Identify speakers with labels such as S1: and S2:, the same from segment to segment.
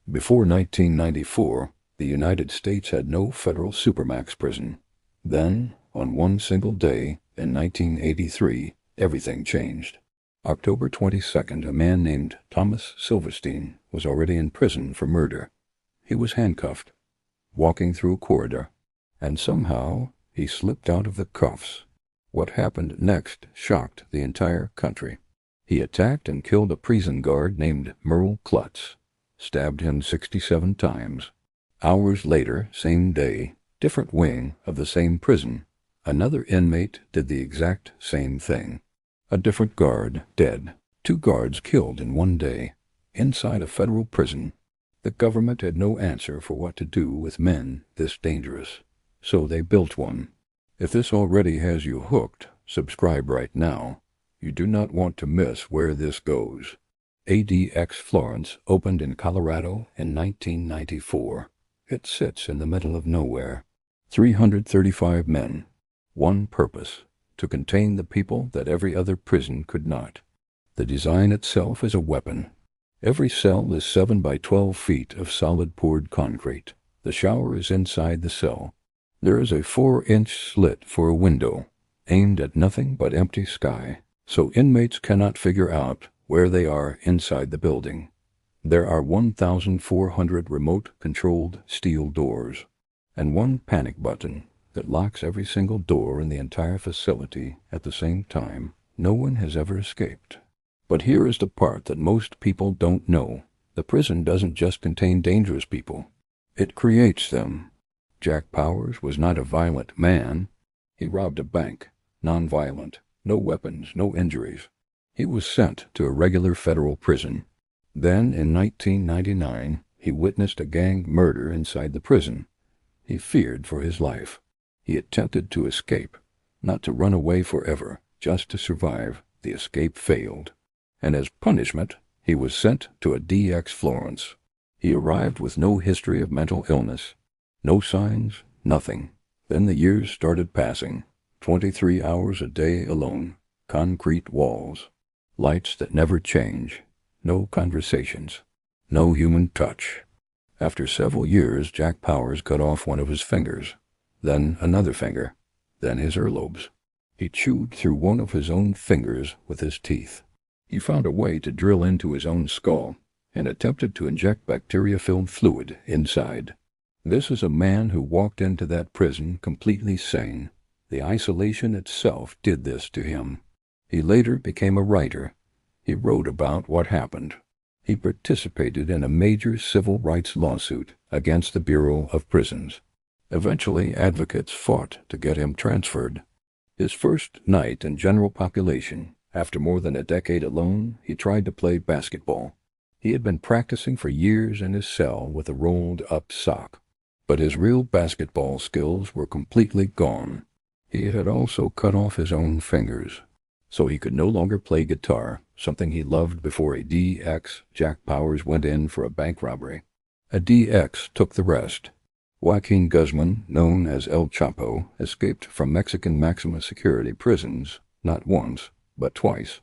S1: Before 1994, the United States had no federal supermax prison. Then, on one single day, in 1983, everything changed. October 22nd, a man named Thomas Silverstein was already in prison for murder. He was handcuffed, walking through a corridor, and somehow he slipped out of the cuffs. What happened next shocked the entire country. He attacked and killed a prison guard named Merle Klutz, stabbed him 67 times. Hours later, same day, different wing of the same prison, another inmate did the exact same thing. A different guard dead. 2 guards killed in one day, inside a federal prison. The government had no answer for what to do with men this dangerous, so they built one. If this already has you hooked, subscribe right now. You do not want to miss where this goes. ADX Florence opened in Colorado in 1994. It sits in the middle of nowhere. 335 men. One purpose: to contain the people that every other prison could not. The design itself is a weapon. Every cell is 7 by 12 feet of solid poured concrete. The shower is inside the cell. There is a 4-inch slit for a window, aimed at nothing but empty sky, so inmates cannot figure out where they are inside the building. There are 1,400 remote-controlled steel doors, and one panic button that locks every single door in the entire facility at the same time. No one has ever escaped. But here is the part that most people don't know. The prison doesn't just contain dangerous people. It creates them. Jack Powers was not a violent man. He robbed a bank, nonviolent, no weapons, no injuries. He was sent to a regular federal prison. Then, in 1999, he witnessed a gang murder inside the prison. He feared for his life. He attempted to escape, not to run away forever, just to survive. The escape failed, and as punishment, he was sent to ADX Florence. He arrived with no history of mental illness. No signs, nothing. Then the years started passing. 23 hours a day alone. Concrete walls. Lights that never change. No conversations. No human touch. After several years, Jack Powers cut off one of his fingers. Then another finger. Then his earlobes. He chewed through one of his own fingers with his teeth. He found a way to drill into his own skull and attempted to inject bacteria-filled fluid inside. This is a man who walked into that prison completely sane. The isolation itself did this to him. He later became a writer. He wrote about what happened. He participated in a major civil rights lawsuit against the Bureau of Prisons. Eventually, advocates fought to get him transferred. His first night in general population, after more than a decade alone, he tried to play basketball. He had been practicing for years in his cell with a rolled-up sock. But his real basketball skills were completely gone. He had also cut off his own fingers, so he could no longer play guitar, something he loved before ADX Jack Powers went in for a bank robbery. ADX took the rest. Joaquín Guzmán, known as El Chapo, escaped from Mexican maximum security prisons not once, but twice.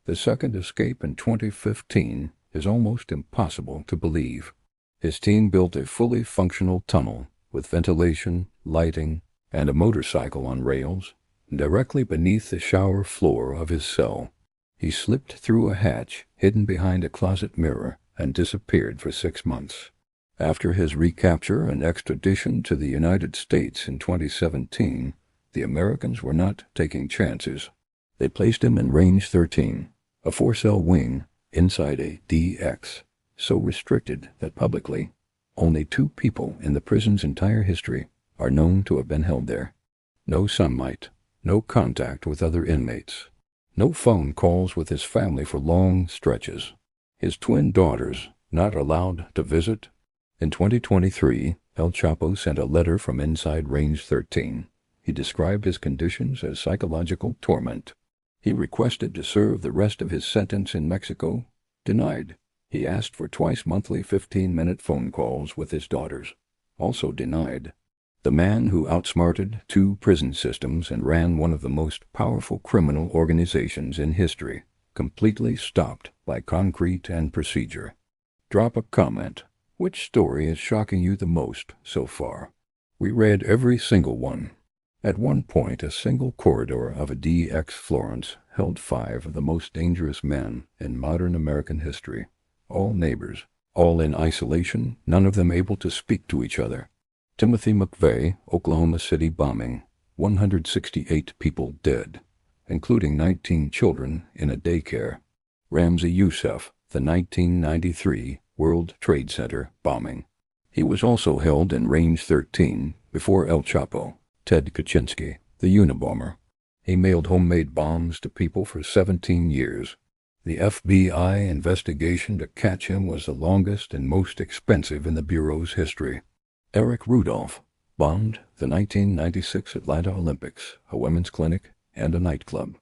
S1: The second escape in 2015 is almost impossible to believe. His team built a fully functional tunnel with ventilation, lighting, and a motorcycle on rails directly beneath the shower floor of his cell. He slipped through a hatch hidden behind a closet mirror and disappeared for 6 months. After his recapture and extradition to the United States in 2017, the Americans were not taking chances. They placed him in Range 13, a 4-cell wing inside a DX, so restricted that publicly only 2 people in the prison's entire history are known to have been held there. No sunlight, no contact with other inmates, no phone calls with his family for long stretches. His twin daughters not allowed to visit. In 2023, El Chapo sent a letter from inside Range 13. He described his conditions as psychological torment. He requested to serve the rest of his sentence in Mexico. Denied. He asked for twice-monthly 15-minute phone calls with his daughters. Also denied. The man who outsmarted 2 prison systems and ran one of the most powerful criminal organizations in history, completely stopped by concrete and procedure. Drop a comment. Which story is shocking you the most so far? We read every single one. At one point, a single corridor of ADX Florence held 5 of the most dangerous men in modern American history, all neighbors, all in isolation, none of them able to speak to each other. Timothy McVeigh, Oklahoma City bombing, 168 people dead, including 19 children in a daycare. Ramzi Youssef, the 1993 World Trade Center bombing. He was also held in Range 13 before El Chapo. Ted Kaczynski, the Unabomber. He mailed homemade bombs to people for 17 years. The FBI investigation to catch him was the longest and most expensive in the Bureau's history. Eric Rudolph bombed the 1996 Atlanta Olympics, a women's clinic, and a nightclub.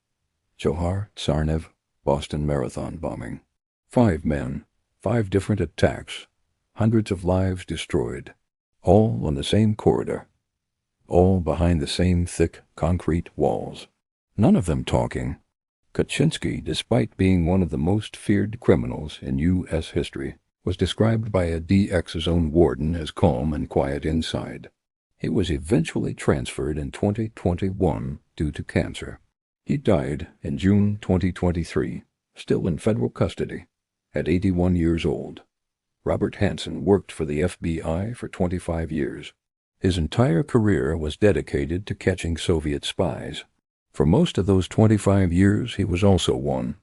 S1: Johar Tsarnaev, Boston Marathon bombing. 5 men, 5 different attacks, hundreds of lives destroyed, all on the same corridor, all behind the same thick concrete walls, none of them talking. Kaczynski, despite being one of the most feared criminals in U.S. history, was described by a DX's own warden as calm and quiet inside. He was eventually transferred in 2021 due to cancer. He died in June 2023, still in federal custody, at 81 years old. Robert Hansen worked for the FBI for 25 years. His entire career was dedicated to catching Soviet spies. For most of those 25 years, he was also one.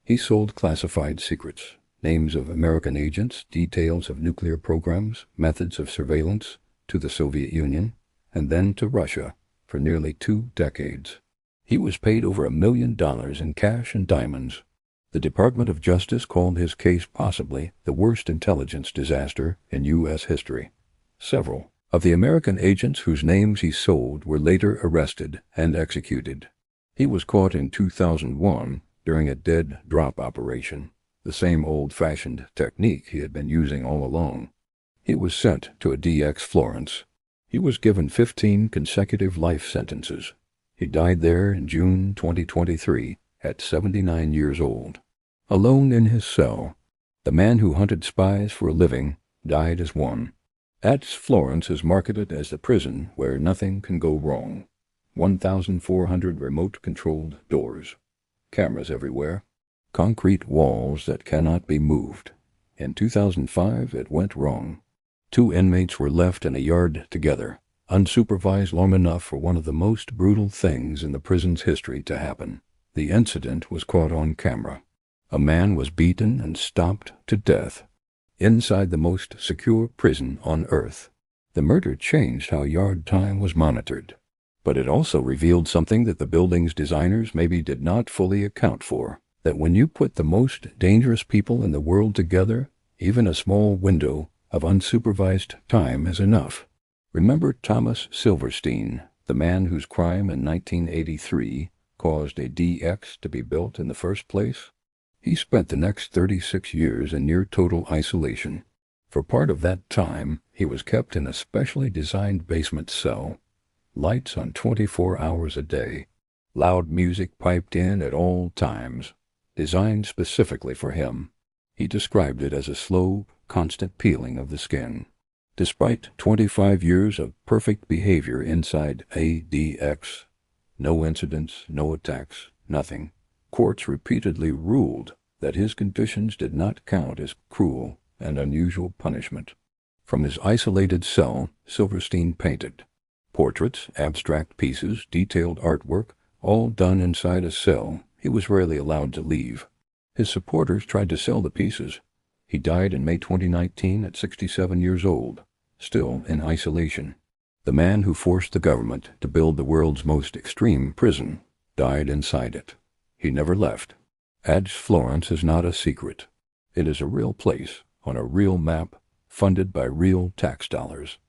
S1: He sold classified secrets, names of American agents, details of nuclear programs, methods of surveillance, to the Soviet Union, and then to Russia for nearly 2 decades. He was paid over $1 million in cash and diamonds. The Department of Justice called his case possibly the worst intelligence disaster in U.S. history. Several of the American agents whose names he sold were later arrested and executed. He was caught in 2001 during a dead drop operation, the same old-fashioned technique he had been using all along. He was sent to ADX Florence. He was given 15 consecutive life sentences. He died there in June 2023 at 79 years old. Alone in his cell, the man who hunted spies for a living died as one. ADX Florence is marketed as the prison where nothing can go wrong. 1,400 remote-controlled doors, cameras everywhere, concrete walls that cannot be moved. In 2005, it went wrong. 2 inmates were left in a yard together, unsupervised long enough for one of the most brutal things in the prison's history to happen. The incident was caught on camera. A man was beaten and stomped to death inside the most secure prison on Earth. The murder changed how yard time was monitored, but it also revealed something that the building's designers maybe did not fully account for, that when you put the most dangerous people in the world together, even a small window of unsupervised time is enough. Remember Thomas Silverstein, the man whose crime in 1983 caused a DX to be built in the first place? He spent the next 36 years in near total isolation. For part of that time, he was kept in a specially designed basement cell. Lights on 24 hours a day. Loud music piped in at all times, designed specifically for him. He described it as a slow, constant peeling of the skin. Despite 25 years of perfect behavior inside ADX, no incidents, no attacks, nothing, courts repeatedly ruled that his conditions did not count as cruel and unusual punishment. From his isolated cell, Silverstein painted portraits, abstract pieces, detailed artwork, all done inside a cell he was rarely allowed to leave. His supporters tried to sell the pieces. He died in May 2019 at 67 years old, still in isolation. The man who forced the government to build the world's most extreme prison died inside it. He never left. ADX Florence is not a secret. It is a real place, on a real map, funded by real tax dollars.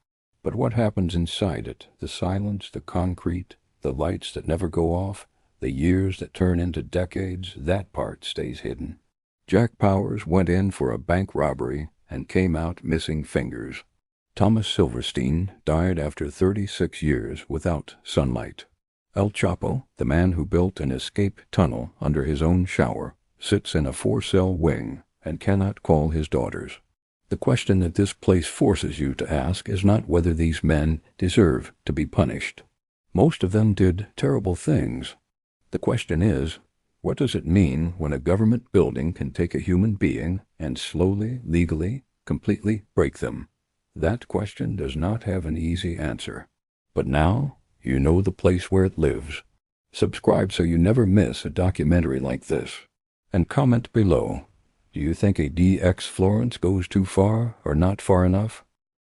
S1: But what happens inside it, the silence, the concrete, the lights that never go off, the years that turn into decades, that part stays hidden. Jack Powers went in for a bank robbery and came out missing fingers. Thomas Silverstein died after 36 years without sunlight. El Chapo, the man who built an escape tunnel under his own shower, sits in a 4-cell wing and cannot call his daughters. The question that this place forces you to ask is not whether these men deserve to be punished. Most of them did terrible things. The question is, what does it mean when a government building can take a human being and slowly, legally, completely break them? That question does not have an easy answer. But now, you know the place where it lives. Subscribe so you never miss a documentary like this. And comment below. Do you think ADX Florence goes too far or not far enough?